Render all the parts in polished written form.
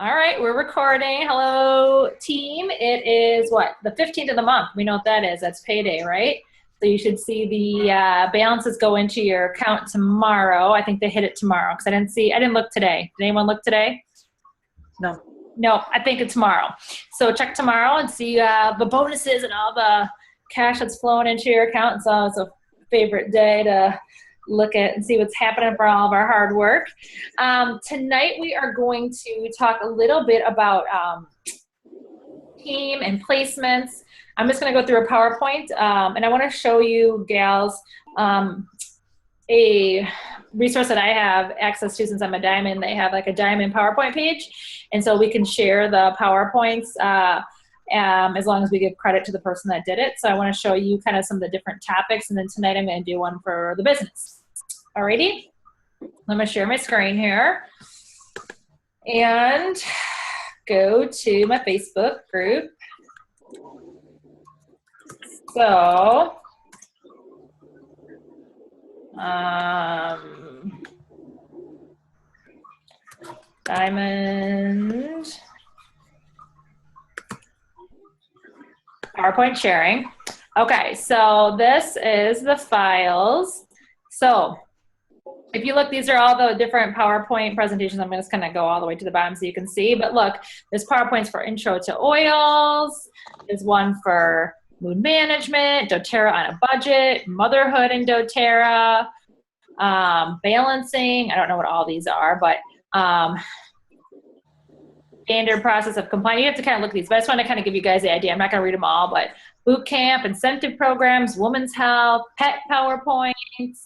All right, we're recording. Hello, team. It is what? The 15th of the month. We know what that is. That's payday, right? So you should see the balances go into your account tomorrow. I think they hit it tomorrow because I didn't look today. Did anyone look today? No. No, I think it's tomorrow. So check tomorrow and see the bonuses and all the cash that's flowing into your account. So it's a favorite day to look at and see what's happening for all of our hard work. Tonight we are going to talk a little bit about team and placements. I'm just going to go through a PowerPoint, and I want to show you gals a resource that I have access to since I'm a diamond. They have like a diamond PowerPoint page, and so we can share the PowerPoints as long as we give credit to the person that did it. So I want to show you kind of some of the different topics, and then tonight I'm going to do one for the business. Alrighty, I'm going to share my screen here and go to my Facebook group. So diamond PowerPoint sharing. Okay, so this is the files. So if you look, these are all the different PowerPoint presentations. I'm just gonna go all the way to the bottom so you can see, but look, there's PowerPoints for intro to oils. There's one for mood management, doTERRA on a budget, motherhood in doTERRA, balancing. I don't know what all these are, but standard process of compliance. You have to kind of look at these, but I just want to kind of give you guys the idea. I'm not going to read them all, but boot camp, incentive programs, women's health, pet PowerPoints,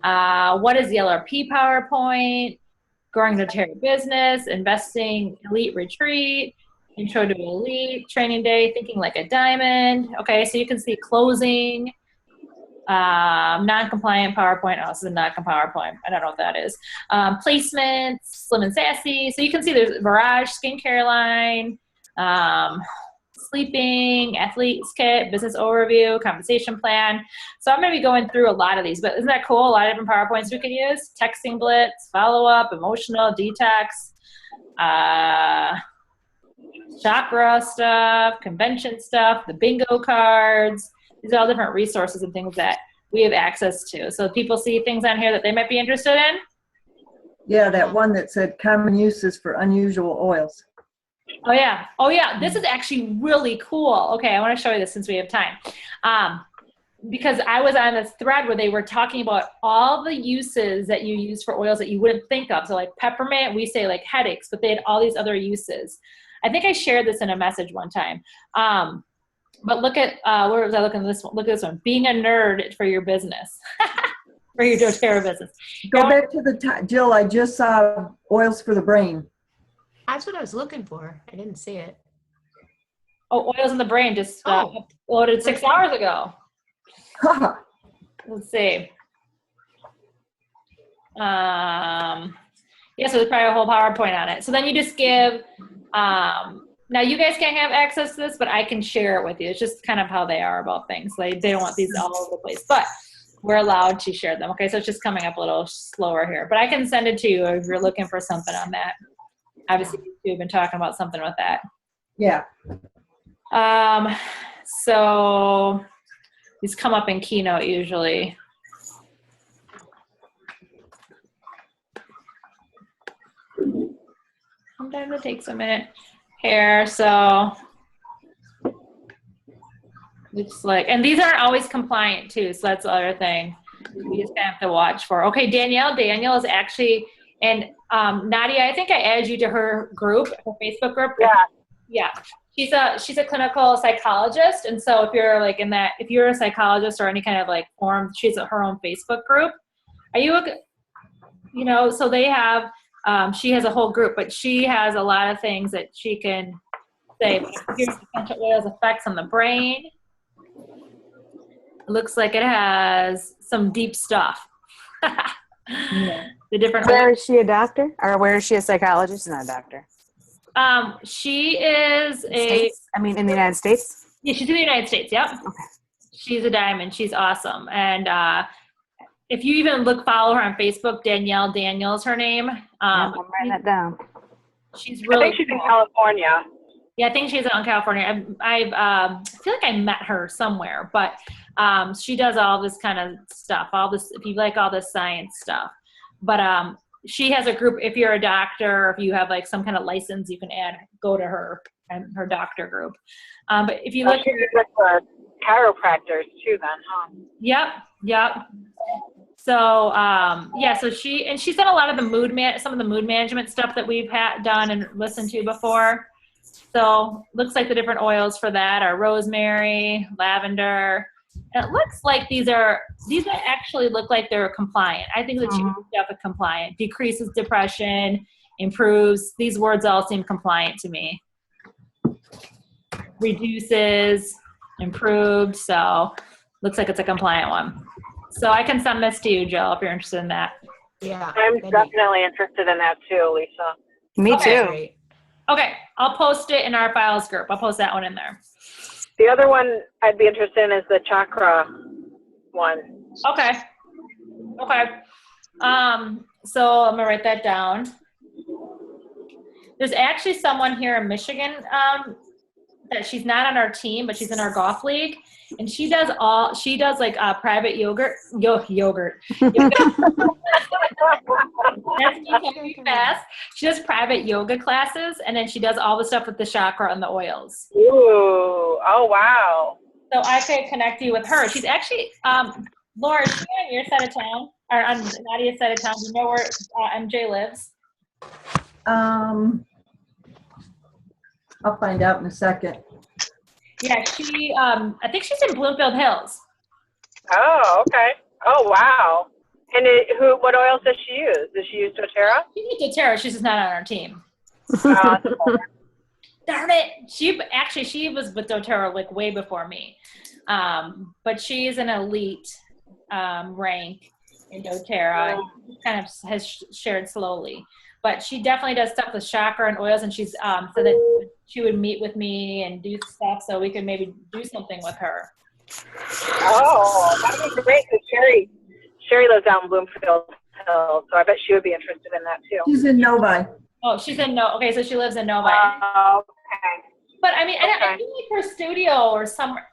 what is the LRP PowerPoint, growing doTERRA business, investing elite retreat, intro to elite, training day, thinking like a diamond. Okay, so you can see closing, non-compliant PowerPoint. Oh, this is a non-compliant PowerPoint. I don't know what that is. Placements, slim and sassy. So you can see there's Mirage skincare line, sleeping, athlete's kit, business overview, compensation plan. So I'm going to be going through a lot of these, but isn't that cool? A lot of different PowerPoints we can use. Texting blitz, follow-up, emotional, detox, chakra stuff, convention stuff, the bingo cards. These are all different resources and things that we have access to. So people see things on here that they might be interested in. Yeah, that one that said common uses for unusual oils. Oh yeah. Oh yeah. This is actually really cool. Okay, I want to show you this since we have time. Because I was on this thread where they were talking about all the uses that you use for oils that you wouldn't think of. So like peppermint, we say like headaches, but they had all these other uses. I think I shared this in a message one time. But look at, where was I looking at this one? Look at this one. Being a nerd for your business. For your doTERRA business. Go back to the Jill, I just saw oils for the brain. That's what I was looking for. I didn't see it. Oh, oils in the brain just uploaded 6 hours ago. Let's see. Yeah, so there's probably a whole PowerPoint on it. So then you just give, now you guys can't have access to this, but I can share it with you. It's just kind of how they are about things. Like they don't want these all over the place, but we're allowed to share them. Okay, so it's just coming up a little slower here, but I can send it to you if you're looking for something on that. Obviously, you've been talking about something with that. Yeah. So these come up in Keynote usually. Sometimes it takes a minute here, so it's like, and these aren't always compliant too, so that's the other thing we just have to watch for. Okay, Danielle is actually, and Nadia, I think I added you to her group, her Facebook group. Yeah. She's a clinical psychologist, and so if you're like in that, if you're a psychologist or any kind of like forum, she's at her own Facebook group. Are you, so they have, she has a whole group, but she has a lot of things that she can say. Here's essential oils effects on the brain. It looks like it has some deep stuff. Yeah. The different. Where is she a doctor, or where is she a psychologist, not a doctor? She is in the United States. Yeah, she's in the United States. Yep. Okay. She's a diamond. She's awesome. And if you even follow her on Facebook, Danielle is her name. I'm writing that down. She's I really think she's in cool. California. Yeah, I think she's out in California. I feel like I met her somewhere, but she does all this kind of stuff. All this, if you like all this science stuff. But she has a group. If you're a doctor, if you have like some kind of license, you can go to her and her doctor group. But if you look, She's with the chiropractors too then, huh? Yep. So yeah, so she's done a lot of the some of the mood management stuff that we've done and listened to before. So looks like the different oils for that are rosemary, lavender. And it looks like these actually look like they're compliant. I think that you have a compliant. Decreases depression, improves. These words all seem compliant to me. Reduces, improved. So looks like it's a compliant one. So I can send this to you, Jill, if you're interested in that. Yeah. I'm that'd be- definitely interested in that too, Lisa. Me Okay. too. Great. Okay, I'll post it in our files group. I'll post that one in there. The other one I'd be interested in is the chakra one. Okay. So I'm gonna write that down. There's actually someone here in Michigan that she's not on our team, but she's in our golf league, and she does like private yogurt. That's me fast. She does private yoga classes, and then she does all the stuff with the chakra and the oils. Ooh, oh wow. So I could connect you with her. She's actually, Laura, is she on your side of town? Or on Nadia's side of town? Do you know where MJ lives? I'll find out in a second. Yeah, I think she's in Bloomfield Hills. Oh, okay. Oh wow. And what oils does she use? Does she use doTERRA? She needs doTERRA. She's just not on our team. Darn it. She was with doTERRA like way before me. But she is an elite rank in doTERRA. Kind of has shared slowly. But she definitely does stuff with chakra and oils, and she's so that she would meet with me and do stuff so we could maybe do something with her. Oh, that would be great because Sherry lives out in Bloomfield Hills, so I bet she would be interested in that too. She's in Novi. Oh, she's in okay, so she lives in Novi. Okay. But I mean, I feel like her studio or somewhere.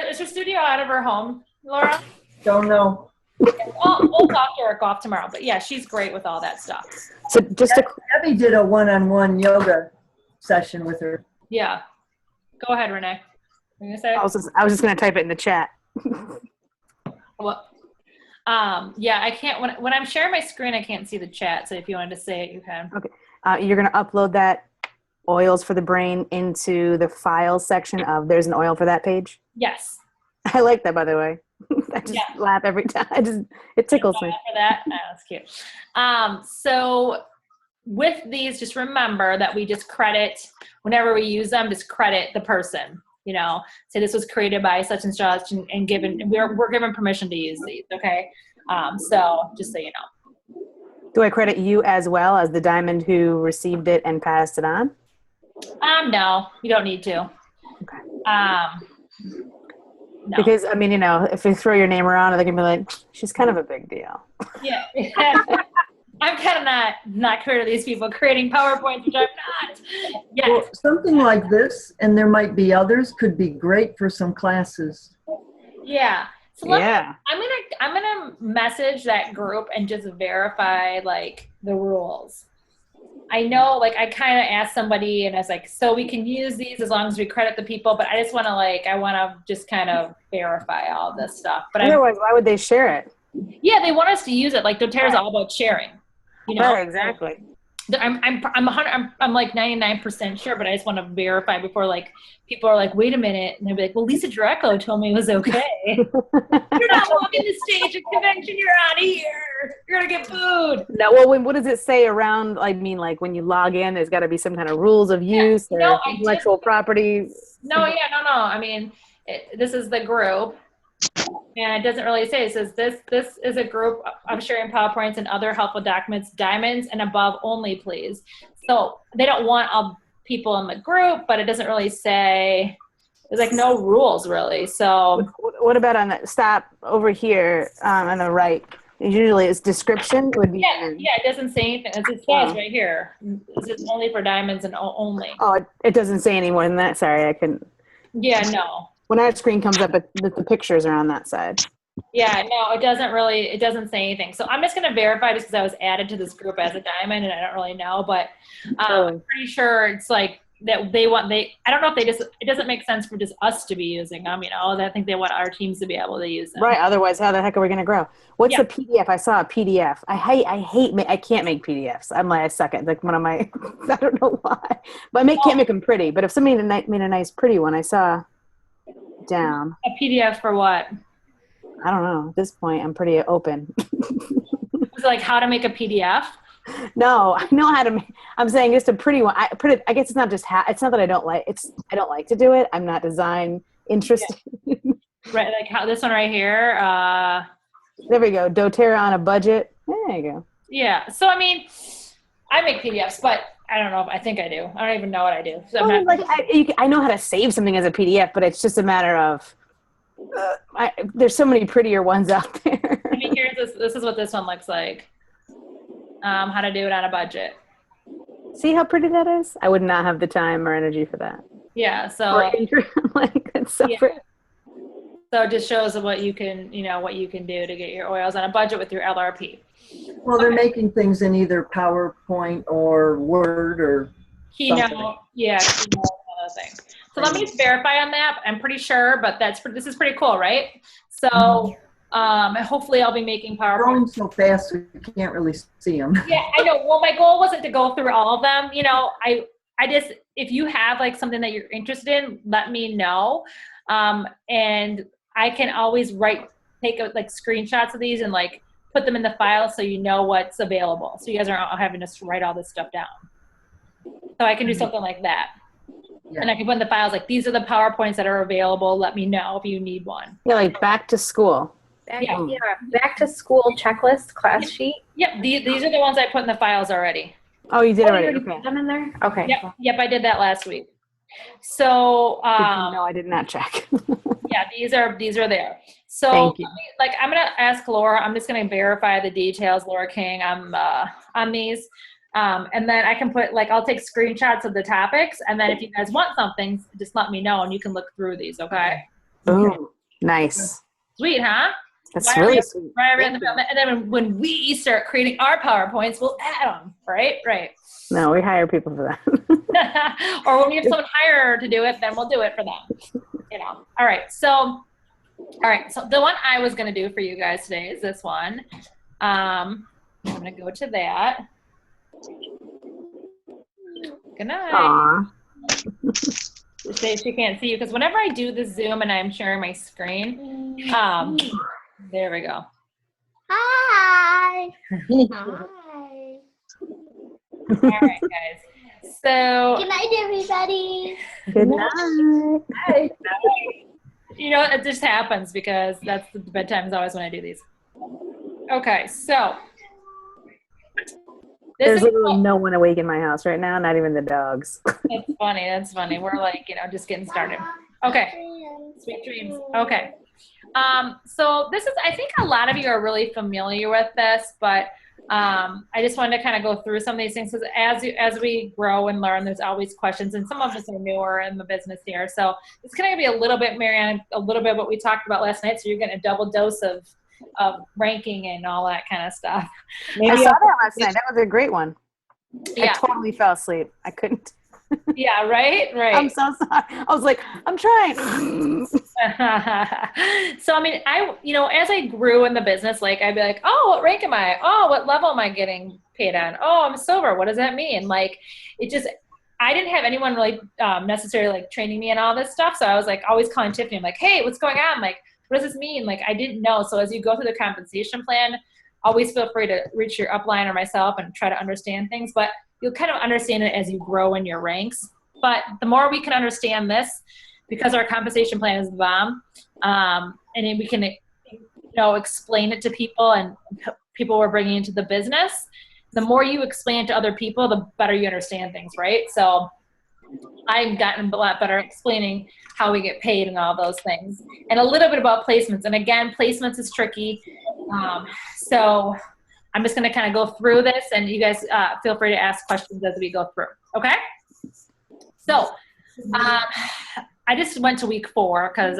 Is her studio out of her home, Laura? Don't know. We'll talk to her at golf tomorrow. But yeah, she's great with all that stuff. So just to Debbie did a one-on-one yoga session with her. Yeah. Go ahead, Renee. What are you gonna say? I was just going to type it in the chat. Well, yeah, I can't when I'm sharing my screen, I can't see the chat. So if you wanted to say it, you can. Okay. You're going to upload that oils for the brain into the files section of There's an Oil for That page. Yes. I like that, by the way. I just Yeah. laugh every time. It tickles me. For that, oh, that's cute. So with these, just remember that we just credit whenever we use them. Just credit the person. You know, say this was created by such and such, and given we're given permission to use these. Okay, so just so you know. Do I credit you as well as the diamond who received it and passed it on? No, you don't need to. Okay. No. Because, I mean, you know, if you throw your name around, they can be like, she's kind of a big deal. Yeah. I'm kind of not clear to these people creating PowerPoints, which I'm not. Yes. Well, something like this, and there might be others, could be great for some classes. Yeah. So I'm gonna message that group and just verify like the rules. I know, like I kind of asked somebody and I was like, so we can use these as long as we credit the people, but I just want to just kind of verify all this stuff. But Otherwise, why would they share it? yeah, they want us to use it. Like doTERRA is all about sharing. You know, Right, exactly. I'm like 99% sure, but I just want to verify before like people are like, wait a minute, and they'll be like, well, Lisa Draco told me it was okay. You're not walking the stage at convention. You're out of here. You're gonna get booed. No, well, what does it say around, I mean, like when you log in, there's got to be some kind of rules of use or no, I intellectual property. No. I mean, this is the group. And it doesn't really say. It says this is a group of sharing PowerPoints and other helpful documents, diamonds and above only, please. So they don't want all people in the group, but it doesn't really say. There's like no rules really. So What about on the stop over here on the right? Usually it's description would be. Yeah, in. yeah, it doesn't say anything. It says right here. This is only for diamonds and only. Oh, it doesn't say any more than that. Sorry, I couldn't. Yeah, no. When our screen comes up, the pictures are on that side. Yeah, no, it doesn't say anything. So I'm just going to verify just because I was added to this group as a diamond and I don't really know, but I'm pretty sure it's like that I don't know if it doesn't make sense for just us to be using them, I think they want our teams to be able to use them. Right. Otherwise, how the heck are we going to grow? What's the PDF? I saw a PDF. I can't make PDFs. I suck at like one of my, I don't know why, but can't make them pretty. But if somebody made a nice pretty one, I saw down. A PDF for what? I don't know. At this point, I'm pretty open. It's like how to make a PDF. No, I know how to make, I'm saying just a pretty one. I guess it's not just it's not that I don't like to do it. I'm not design interested. Yeah. Right. Like how this one right here. There we go. doTERRA on a budget. There you go. Yeah. So, I make PDFs, but I don't know. I think I do. I don't even know what I do. So I know how to save something as a PDF, but it's just a matter of, there's so many prettier ones out there. Here's this is what this one looks like. How to do it on a budget. See how pretty that is? I would not have the time or energy for that. Yeah. So that's so pretty. So it just shows what you can do to get your oils on a budget with your LRP. Well, they're making things in either PowerPoint or Word or Keynote. something. Yeah, Keynote, all those things. So let me just verify on that. I'm pretty sure, but this is pretty cool, right? So hopefully I'll be making PowerPoint. Growing so fast we can't really see them. Yeah, I know. Well, my goal wasn't to go through all of them. I just, if you have like something that you're interested in, let me know. And I can always take screenshots of these and like put them in the file so you know what's available. So you guys aren't having to write all this stuff down. So I can do something like that. Yeah. And I can put in the files like, these are the PowerPoints that are available. Let me know if you need one. Yeah, like back to school. Back to school checklist class sheet. Yep, these are the ones I put in the files already. Oh, you did already. Okay. Put them in there. Okay. Yep, I did that last week. So no, I did not check. Yeah, these are there. So thank you. I'm gonna ask Laura. I'm just gonna verify the details, Laura King, on these. And then I can put I'll take screenshots of the topics, and then if you guys want something, just let me know and you can look through these, okay? Ooh, nice. Sweet, huh? That's really sweet. And then when we start creating our PowerPoints, we'll add them, right? Right. No, we hire people for that. Or when we have someone hire to do it, then we'll do it for them. All right. So the one I was going to do for you guys today is this one. I'm going to go to that. Good night. She can't see you because whenever I do the Zoom and I'm sharing my screen, there we go. Hi. Hi. All right, guys. So Good night, everybody. Good night. Hi. it just happens because that's the bedtime is always when I do these. Okay, so there's literally no one awake in my house right now, not even the dogs. That's funny. We're just getting started. Okay. Sweet dreams. Okay. So this is, I think a lot of you are really familiar with this, but I just wanted to kind of go through some of these things because as we grow and learn, there's always questions, and some of us are newer in the business here. So it's going to be a little bit, Marianne, a little bit what we talked about last night. So you're getting a double dose of ranking and all that kind of stuff. I saw that last night. That was a great one. Yeah. I totally fell asleep. I couldn't. Yeah, right. I'm so sorry. I was like, I'm trying. So, as I grew in the business, I'd be like, oh, what rank am I? Oh, what level am I getting paid on? Oh, I'm silver. What does that mean? I didn't have anyone really necessarily training me in all this stuff. So I was always calling Tiffany. I'm like, hey, what's going on? What does this mean? I didn't know. So as you go through the compensation plan, always feel free to reach your upline or myself and try to understand things, but you'll kind of understand it as you grow in your ranks. But the more we can understand this, because our compensation plan is the bomb, and then we can, explain it to people and people we're bringing into the business, the more you explain it to other people, the better you understand things, right? So I've gotten a lot better at explaining how we get paid and all those things. And a little bit about placements. And again, placements is tricky. So I'm just going to kind of go through this, and you guys feel free to ask questions as we go through. Okay? So I just went to week 4 because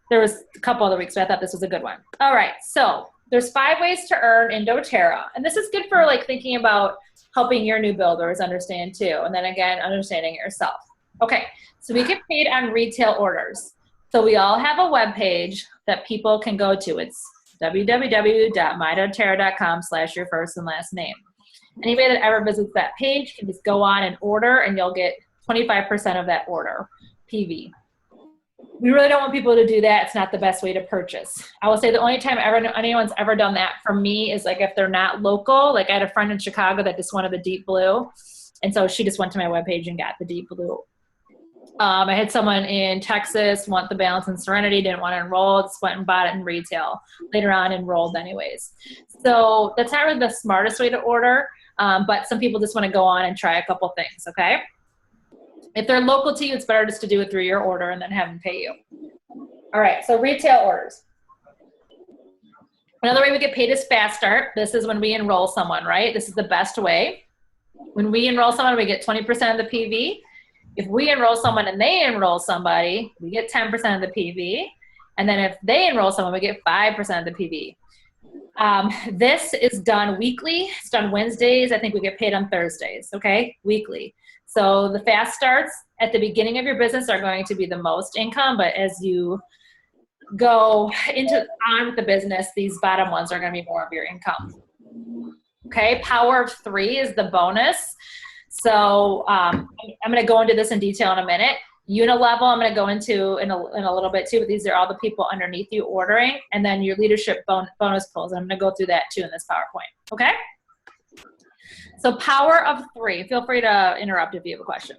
there was a couple other weeks, but I thought this was a good one. All right. So there's 5 ways to earn in doTERRA. And this is good for like thinking about helping your new builders understand too. And then again, understanding it yourself. Okay. So we get paid on retail orders. So we all have a web page that people can go to. It's www.mydoterra.com/your first and last name. Anybody that ever visits that page can just go on and order, and you'll get 25% of that order, PV. We really don't want people to do that. It's not the best way to purchase. I will say the only time anyone's ever done that for me is like if they're not local. Like I had a friend in Chicago that just wanted the deep blue, and so she just went to my webpage and got the deep blue. I had someone in Texas want the Balance and Serenity, didn't want to enroll, just went and bought it in retail. Later on enrolled anyways. So that's not really the smartest way to order, but some people just want to go on and try a couple things, okay? If they're local to you, it's better just to do it through your order and then have them pay you. All right, so retail orders. Another way we get paid is Fast Start. This is when we enroll someone, right? This is the best way. When we enroll someone, we get 20% of the PV. If we enroll someone and they enroll somebody, we get 10% of the PV. And then if they enroll someone, we get 5% of the PV. This is done weekly. It's done Wednesdays. I think we get paid on Thursdays, okay? Weekly. So the fast starts at the beginning of your business are going to be the most income, but as you go on with the business, these bottom ones are going to be more of your income. Okay, power of 3 is the bonus. So I'm going to go into this in detail in a minute. Unilevel, I'm going to go into in a little bit too, but these are all the people underneath you ordering, and then your leadership bonus pools. And I'm going to go through that too in this PowerPoint. Okay? So power of 3. Feel free to interrupt if you have a question.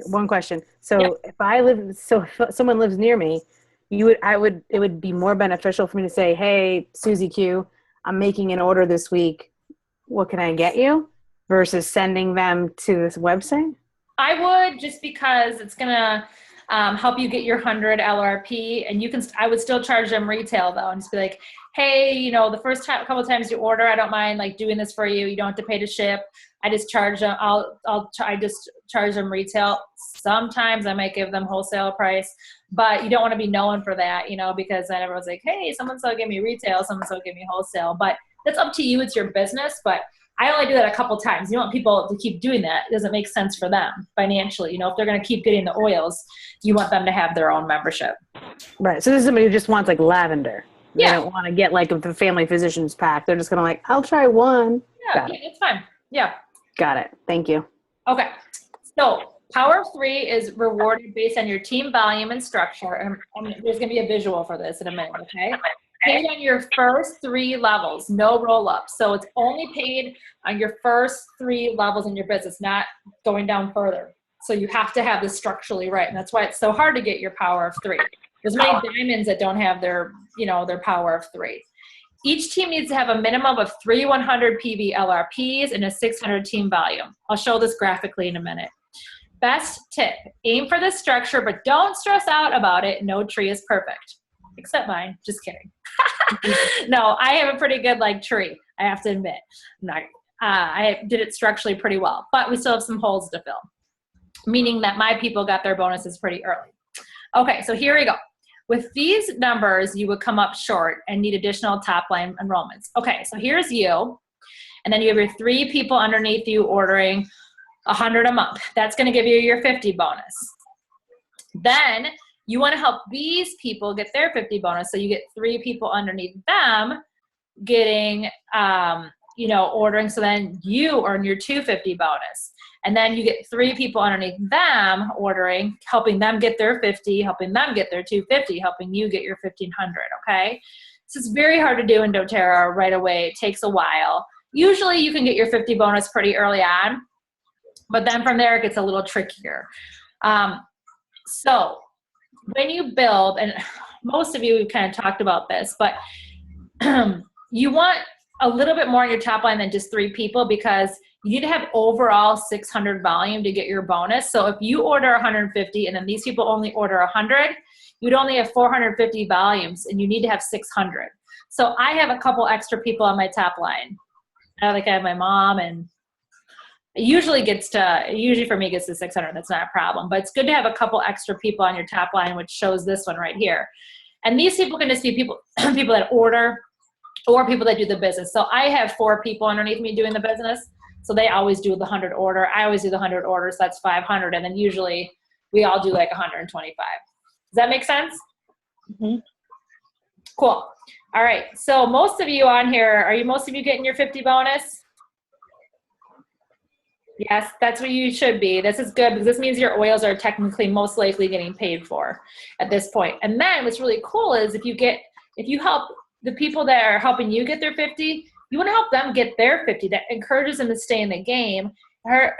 One question. So if someone lives near me, it would be more beneficial for me to say, hey, Susie Q, I'm making an order this week. What can I get you? Versus sending them to this website? I would, just because it's going to help you get your 100 LRP, and I would still charge them retail though, and just be like, hey, the first couple of times you order, I don't mind like doing this for you. You don't have to pay to ship. I just charge them. I just charge them retail. Sometimes I might give them wholesale price, but you don't want to be known for that, because then everyone's like, hey, someone-so give me retail, someone-so give me wholesale. But that's up to you. It's your business. But I only do that a couple times. You want people to keep doing that. It doesn't make sense for them financially. If they're going to keep getting the oils, you want them to have their own membership. Right. So this is somebody who just wants like lavender. They Yeah. don't want to get like the family physicians pack. They're just going to like, I'll try one. Yeah, it's fine. Yeah. Got it. Thank you. Okay. So power of 3 is rewarded based on your team volume and structure. And there's going to be a visual for this in a minute, okay? Paid on your first 3 levels, no roll-ups. So it's only paid on your first 3 levels in your business, not going down further. So you have to have this structurally right. And that's why it's so hard to get your power of 3. There's many diamonds that don't have their power of 3. Each team needs to have a minimum of 3 100 PV LRPs and a 600 team volume. I'll show this graphically in a minute. Best tip, aim for this structure, but don't stress out about it. No tree is perfect. Except mine. Just kidding. No, I have a pretty good tree, I have to admit. I did it structurally pretty well, but we still have some holes to fill, meaning that my people got their bonuses pretty early. Okay, so here we go. With these numbers, you would come up short and need additional top line enrollments. Okay, so here's you, and then you have your 3 people underneath you ordering 100 a month. That's going to give you your 50 bonus. Then you want to help these people get their 50 bonus, so you get 3 people underneath them getting, ordering, so then you earn your 250 bonus. And then you get 3 people underneath them ordering, helping them get their 50, helping them get their 250, helping you get your 1,500, okay? So it's very hard to do in doTERRA right away. It takes a while. Usually you can get your 50 bonus pretty early on, but then from there it gets a little trickier. So when you build, and most of you we've kind of talked about this, but you want a little bit more on your top line than just 3 people, because you need to have overall 600 volume to get your bonus. So if you order 150 and then these people only order 100, you'd only have 450 volumes, and you need to have 600. So I have a couple extra people on my top line. I have my mom, and it usually for me gets to 600. That's not a problem, but it's good to have a couple extra people on your top line, which shows this one right here. And these people can just be people that order or people that do the business. So I have 4 people underneath me doing the business. So they always do the 100 order. I always do the 100 order. So that's 500. And then usually we all do like 125. Does that make sense? Mhm. Cool. All right. So most of you on here, most of you getting your 50 bonus? Yes, that's what you should be. This is good because this means your oils are technically most likely getting paid for at this point. And then what's really cool is if you help the people that are helping you get their 50, you want to help them get their 50. That encourages them to stay in the game,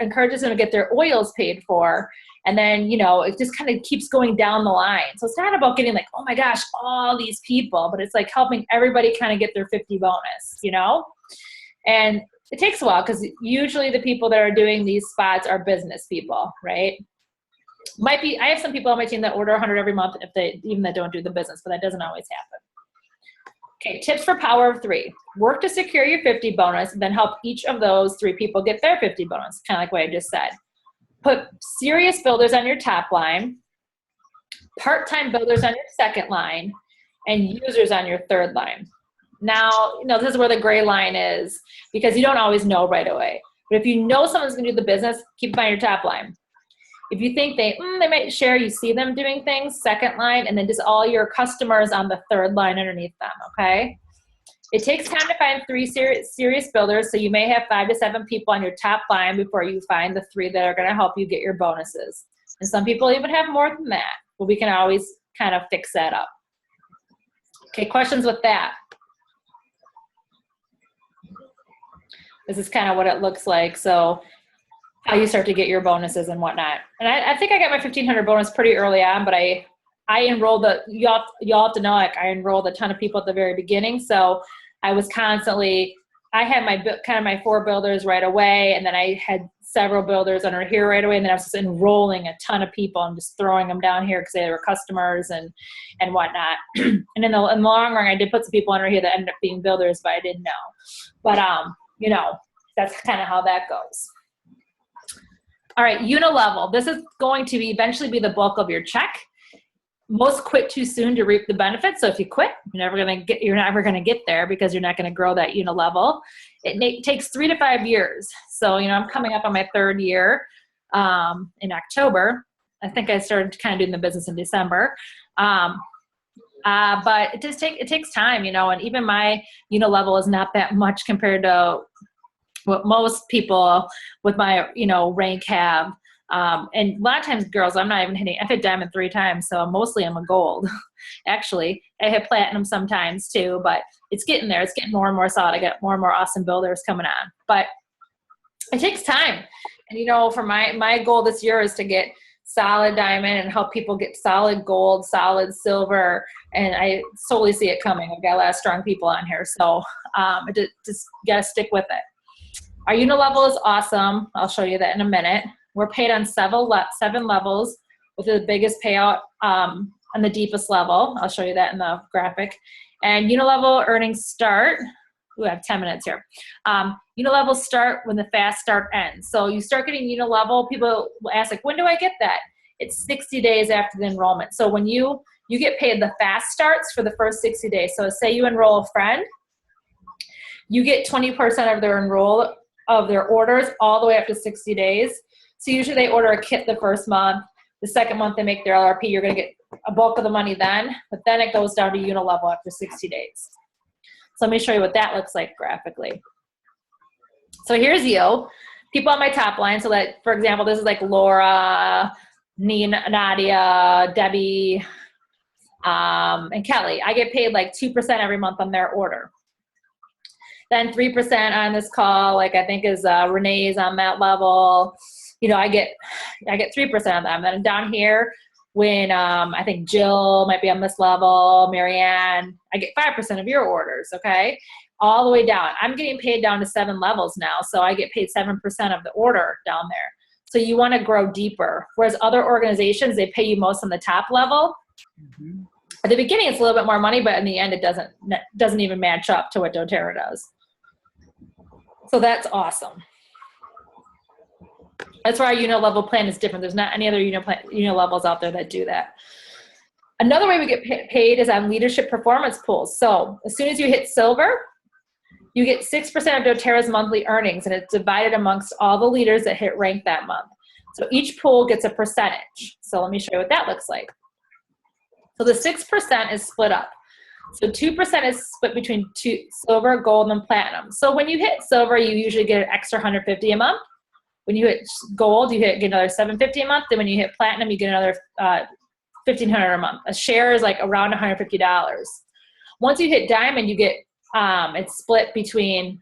encourages them to get their oils paid for. And then, it just kind of keeps going down the line. So it's not about getting like, oh my gosh, all these people, but it's like helping everybody kind of get their 50 bonus, And it takes a while because usually the people that are doing these spots are business people, right? I have some people on my team that order 100 every month even that don't do the business, but that doesn't always happen. Okay, tips for power of 3. Work to secure your 50 bonus, and then help each of those 3 people get their 50 bonus, kind of like what I just said. Put serious builders on your top line, part-time builders on your second line, and users on your third line. Now, this is where the gray line is because you don't always know right away. But if you know someone's going to do the business, keep them on your top line. If you think they might share, you see them doing things, second line, and then just all your customers on the third line underneath them, okay? It takes time to find 3 serious builders, so you may have 5 to 7 people on your top line before you find the 3 that are going to help you get your bonuses. And some people even have more than that, but we can always kind of fix that up. Okay, questions with that? This is kind of what it looks like. So how you start to get your bonuses and whatnot. And I think I got my 1,500 bonus pretty early on, but I enrolled y'all have to know, like I enrolled a ton of people at the very beginning. So I was I had my 4 builders right away. And then I had several builders under here right away. And then I was just enrolling a ton of people and just throwing them down here because they were customers and whatnot. And in the long run, I did put some people under here that ended up being builders, but I didn't know. But, that's kind of how that goes. All right, Unilevel. This is going to eventually be the bulk of your check. Most quit too soon to reap the benefits. So if you quit, you're never going to get there because you're not going to grow that Unilevel. It takes 3 to 5 years. So, I'm coming up on my 3rd year in October. I think I started kind of doing the business in December. But it takes time, and even my Unilevel is not that much compared to what most people with my, rank have. And a lot of times girls, I'm not even hitting, I've hit diamond 3 times. So mostly I'm a gold. Actually, I hit platinum sometimes too, but it's getting there. It's getting more and more solid. I got more and more awesome builders coming on, but it takes time. And, for my goal this year is to get solid diamond and help people get solid gold, solid silver. And I totally see it coming. I've got a lot of strong people on here. So just got to stick with it. Our Unilevel is awesome. I'll show you that in a minute. We're paid on 7 levels with the biggest payout on the deepest level. I'll show you that in the graphic. And Unilevel earnings start. I have 10 minutes here. Unilevel start when the fast start ends. So you start getting Unilevel, people will ask, like, when do I get that? It's 60 days after the enrollment. So when you get paid the fast starts for the first 60 days. So say you enroll a friend, you get 20% of their orders all the way up to 60 days. So usually they order a kit the first month. The second month they make their LRP. You're going to get a bulk of the money then, but then it goes down to Unilevel after 60 days. So let me show you what that looks like graphically. So here's you, people on my top line. So that, for example, this is like Laura, Nina, Nadia, Debbie, and Kelly. I get paid like 2% every month on their order. Then 3% on this call, like I think is Renee's on that level. I get 3% of them. Then down here, when I think Jill might be on this level, Marianne, I get 5% of your orders, okay? All the way down. I'm getting paid down to 7 levels now, so I get paid 7% of the order down there. So you want to grow deeper. Whereas other organizations, they pay you most on the top level. At the beginning, it's a little bit more money, but in the end, it doesn't even match up to what doTERRA does. So that's awesome. That's why our unit level plan is different. There's not any other unit levels out there that do that. Another way we get paid is on leadership performance pools. So as soon as you hit silver, you get 6% of doTERRA's monthly earnings, and it's divided amongst all the leaders that hit rank that month. So each pool gets a percentage. So let me show you what that looks like. So the 6% is split up. So 2% is split between silver, gold, and platinum. So when you hit silver, you usually get an extra $150 a month. When you hit gold, you get another $750 a month. Then when you hit platinum, you get another $1,500 a month. A share is like around $150. Once you hit diamond, you get it's split between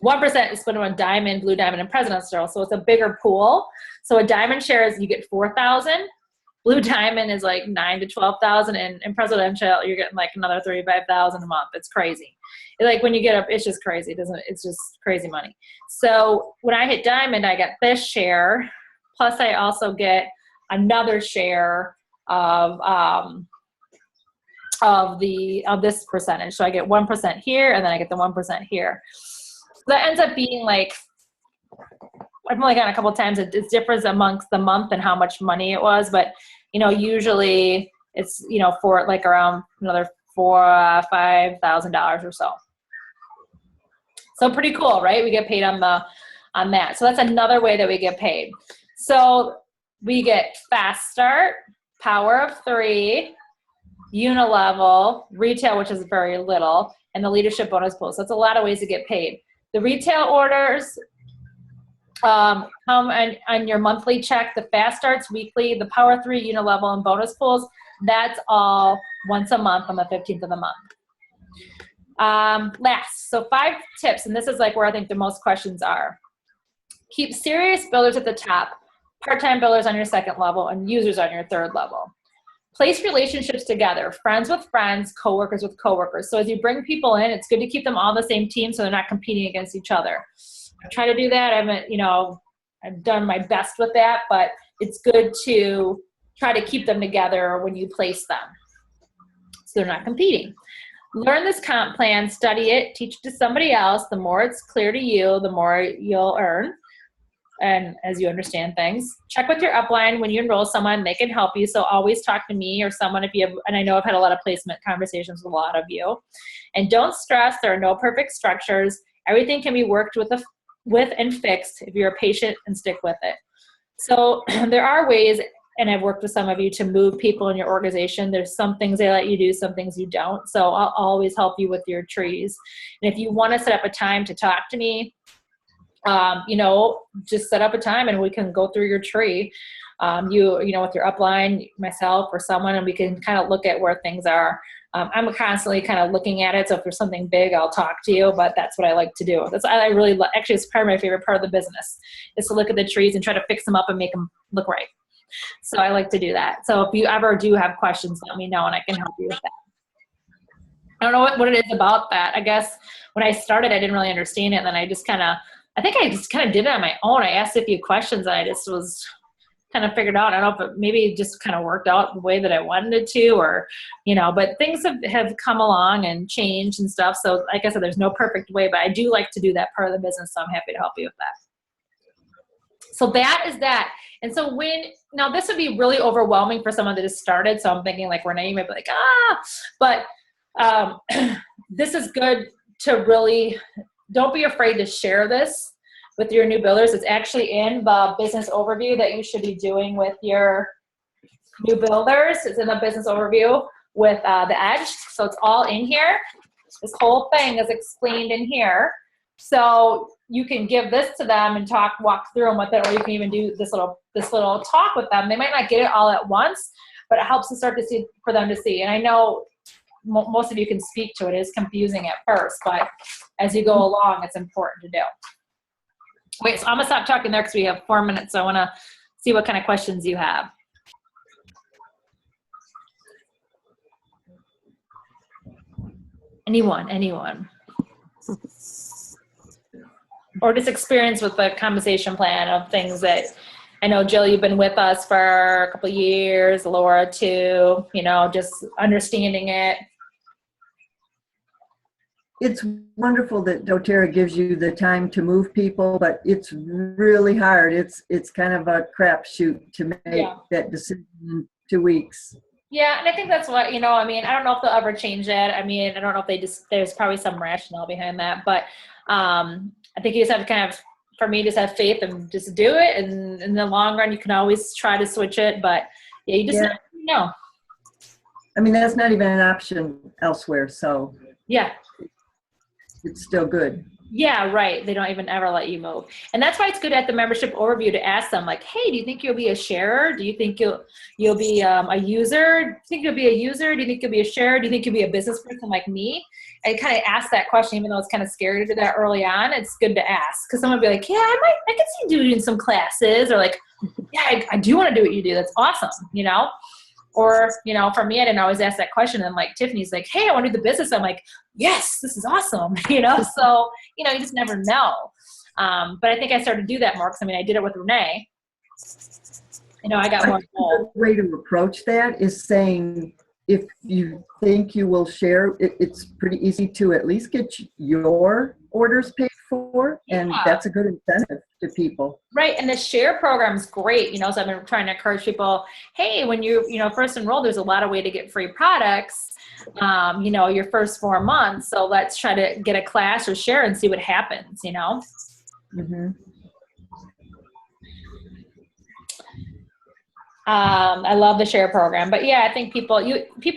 1% is split on diamond, blue diamond, and presidential. So it's a bigger pool. So a diamond share is you get $4,000. Blue diamond is like $9,000 to $12,000, and in presidential you're getting like another $35,000 a month. It's crazy. Like when you get up, it's just crazy. It's just crazy money. So when I hit diamond, I get this share, plus I also get another share of this percentage. So I get 1% here, and then I get the 1% here. So that ends up being like, I've only gotten a couple of times. It differs amongst the month and how much money it was, but usually it's for like around another $4,000-$5,000 or so. So pretty cool, right? We get paid on that. So that's another way that we get paid. So we get fast start, power of 3, unilevel, retail, which is very little, and the leadership bonus pool. So it's a lot of ways to get paid. The retail orders come on your monthly check. The fast starts weekly, the power 3, unilevel, and bonus pools, that's all once a month on the 15th of the month. Last, so 5 tips, and this is like where I think the most questions are. Keep serious builders at the top, part-time builders on your 2nd level, and users on your 3rd level. Place relationships together, friends with friends, coworkers with coworkers. So as you bring people in, it's good to keep them all on the same team so they're not competing against each other. I try to do that. I've done my best with that, but it's good to try to keep them together when you place them so they're not competing. Learn this comp plan, study it, teach it to somebody else. The more it's clear to you, the more you'll earn. And as you understand things, check with your upline when you enroll someone, they can help you. So always talk to me or someone if you have, and I know I've had a lot of placement conversations with a lot of you. And don't stress, there are no perfect structures. Everything can be worked with and fixed if you're patient and stick with it. So there are ways, and I've worked with some of you, to move people in your organization. There's some things they let you do, some things you don't. So I'll always help you with your trees. And if you want to set up a time to talk to me, just set up a time and we can go through your tree, with your upline, myself or someone, and we can kind of look at where things are. I'm constantly kind of looking at it. So if there's something big, I'll talk to you, but that's what I like to do. Actually, it's probably my favorite part of the business is to look at the trees and try to fix them up and make them look right. So I like to do that. So if you ever do have questions, let me know and I can help you with that. I don't know what it is about that. I guess when I started, I didn't really understand it. And then I just kind of did it on my own. I asked a few questions and I just was kind of figured out. I don't know if maybe it just kind of worked out the way that I wanted it to, or, but things have come along and changed and stuff. So like I said, there's no perfect way, but I do like to do that part of the business. So I'm happy to help you with that. So that is that. And so now this would be really overwhelming for someone that just started. So I'm thinking like Renee, you might be like, but this is good to really, don't be afraid to share this with your new builders. It's actually in the business overview that you should be doing with your new builders. It's in the business overview with the Edge. So it's all in here. This whole thing is explained in here. So you can give this to them and walk through them with it, or you can even do this little talk with them. They might not get it all at once, but it helps to start to see, for them to see. And I know most of you can speak to it. It is confusing at first, but as you go along, it's important to do. Wait, so I'm gonna stop talking there because we have 4 minutes. So I want to see what kind of questions you have. Anyone. Or just experience with the compensation plan of things that I know, Jill, you've been with us for a couple of years, Laura too, you know, just understanding it. It's wonderful that doTERRA gives you the time to move people, but it's really hard. It's kind of a crapshoot to make that decision in 2 weeks. Yeah, and I think that's what, you know, I mean, I don't know if they'll ever change it. I mean, I don't know if they just, there's probably some rationale behind that, but I think you just have to kind of, for me, just have faith and just do it. And in the long run, you can always try to switch it, but yeah, you just never know. I mean, that's not even an option elsewhere, so Yeah. it's still good. Yeah, right. They don't even ever let you move. And that's why it's good at the membership overview to ask them like, hey, do you think you'll be a sharer? Do you think you'll be a user? Do you think you'll be a user? Do you think you'll be a sharer? Do you think you'll be a business person like me? I kind of ask that question, even though it's kind of scary to do that early on. It's good to ask because someone will be like, yeah, I could see you doing some classes, or like, yeah, I do want to do what you do. That's awesome, you know? Or, you know, for me, I didn't always ask that question. And like Tiffany's like, hey, I want to do the business. I'm like, yes, this is awesome. You know, so, you know, you just never know. But I think I started to do that more because, I mean, I did it with Renee. You know, I got more involved. The way to approach that is saying, if you think you will share, it's pretty easy to at least get your orders paid for. And that's a good incentive to people. Right. And the share program is great. You know, so I've been trying to encourage people, hey, when you know, first enrolled, there's a lot of way to get free products, you know, your first 4 months. So let's try to get a class or share and see what happens, you know? Mm-hmm. I love the share program, but yeah, I think people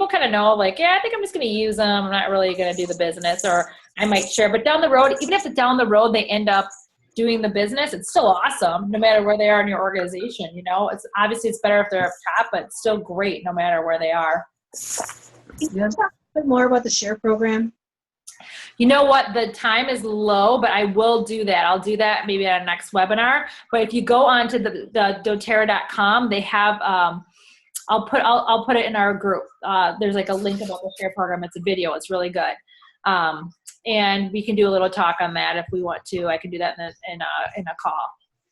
kind of know like, yeah, I think I'm just going to use them. I'm not really going to do the business, or I might share, but down the road, even if down the road they end up doing the business, it's still awesome no matter where they are in your organization. You know, it's obviously it's better if they're up top, but it's still great no matter where they are. Can you talk a bit more about the share program? You know what? The time is low, but I will do that. I'll do that maybe at our next webinar. But if you go on to the doTERRA.com, they have, I'll put it in our group. There's like a link about the share program. It's a video. It's really good. And we can do a little talk on that if we want to. I can do that in a call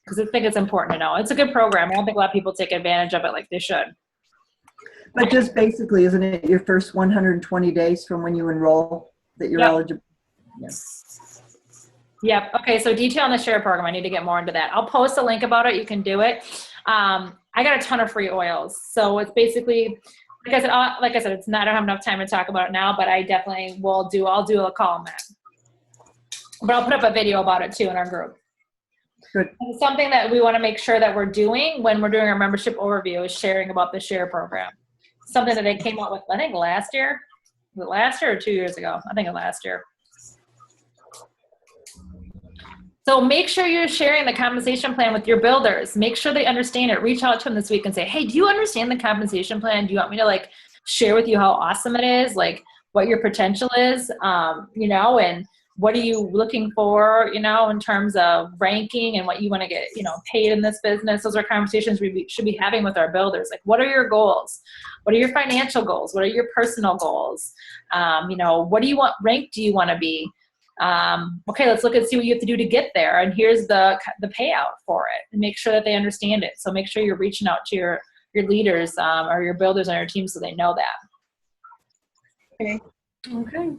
because I think it's important to know. It's a good program. I don't think a lot of people take advantage of it like they should. But just basically, isn't it your first 120 days from when you enroll that you're eligible? Yes. Yep. Okay. So detail on the share program. I need to get more into that. I'll post a link about it. You can do it. I got a ton of free oils. So it's basically, like I said, it's not, I don't have enough time to talk about it now, but I definitely will do, I'll do a call on that. But I'll put up a video about it too in our group. Good. And something that we want to make sure that we're doing when we're doing our membership overview is sharing about the share program. Something that I came up with, I think last year. Was it last year or 2 years ago? I think last year. So make sure you're sharing the compensation plan with your builders. Make sure they understand it. Reach out to them this week and say, hey, do you understand the compensation plan? Do you want me to like share with you how awesome it is? Like what your potential is, you know, and what are you looking for, you know, in terms of ranking and what you want to get, you know, paid in this business. Those are conversations we should be having with our builders. Like, what are your goals? What are your financial goals? What are your personal goals? You know, what do you want, rank do you want to be? Okay, let's look and see what you have to do to get there. And here's the payout for it, and make sure that they understand it. So make sure you're reaching out to your leaders or your builders on your team so they know that. Okay. Okay.